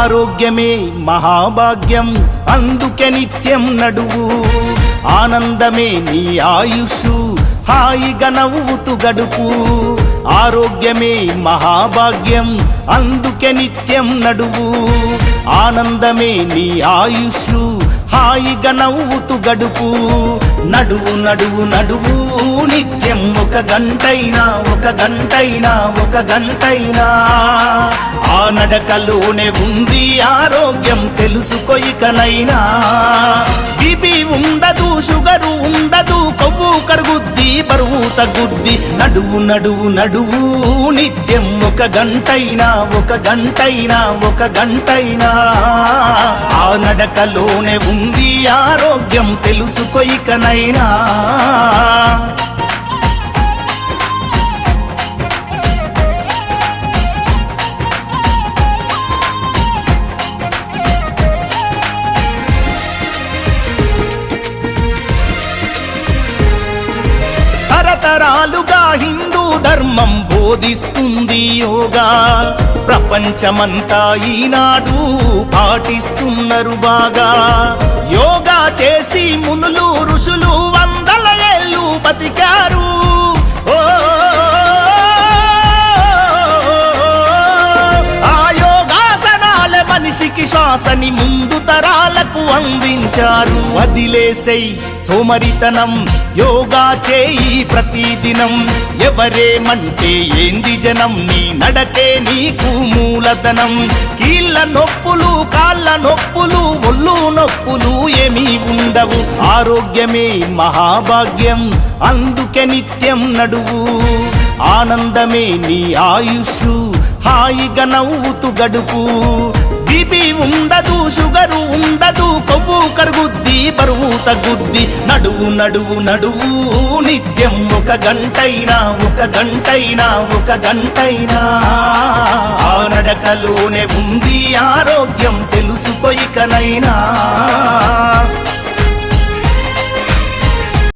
ఆరోగ్యమే మహాభాగ్యం అందుకే నిత్యం నడువు ఆనందమే నీ ఆయుషు హాయిగా నవ్వుతూ గడుపు ఆరోగ్యమే మహాభాగ్యం అందుకే నిత్యం నడువు ఆనందమే నీ ఆయుషు హాయిగా నవ్వుతూ గడుపు నడువు నడువు నడువు నిత్యం ఒక గంటైనా ఆ నడకలోనే ఉంది ఆరోగ్యం తెలుసుకో ఇకనైనా బీపీ ఉండదు షుగరు ఉండదు కొవ్వు కరుగుద్ది బరువు తగ్గుద్ది నడువు నడువు నడువు నిత్యం ఒక గంటైనా ఆ నడకలోనే ఉంది ఆరోగ్యం తెలుసుకో ఇకనైనా తరతరాలుగా హిందూ ధర్మం బోధిస్తుంది యోగా ప్రపంచమంతా ఈనాడు పాటిస్తున్నారు బాగా యోగా చేసి మునులు ఋషులు వందల ఏళ్ళు బతికారు ఆ యోగాసనాల మనిషికి శ్వాసని ముందు తరాలకు అందించారు వదిలేసై సోమరితనం యోగా చేయి ప్రతిదినం ఎవరేమంటే ఏంది జనం నీ నడకే నీకు మూలధనం కీళ్ళ నొప్పులు కాళ్ళ నొప్పులు ఒళ్ళు నొప్పులు ఏమీ ఉండవు ఆరోగ్యమే మహాభాగ్యం అందుకే నిత్యం నడువు ఆనందమే నీ ఆయుషు హాయిగా నవ్వుతూ గడుపు బీపీ ఉండదు షుగరు ఉండదు కొవ్వు కరుగుద్ది బరువు తగ్గుద్ది నడువు నడువు నడువు నిత్యం ఒక గంటైనా ఆ నడకలోనే ఉంది ఆరోగ్యం తెలుసుకో ఇకనైనా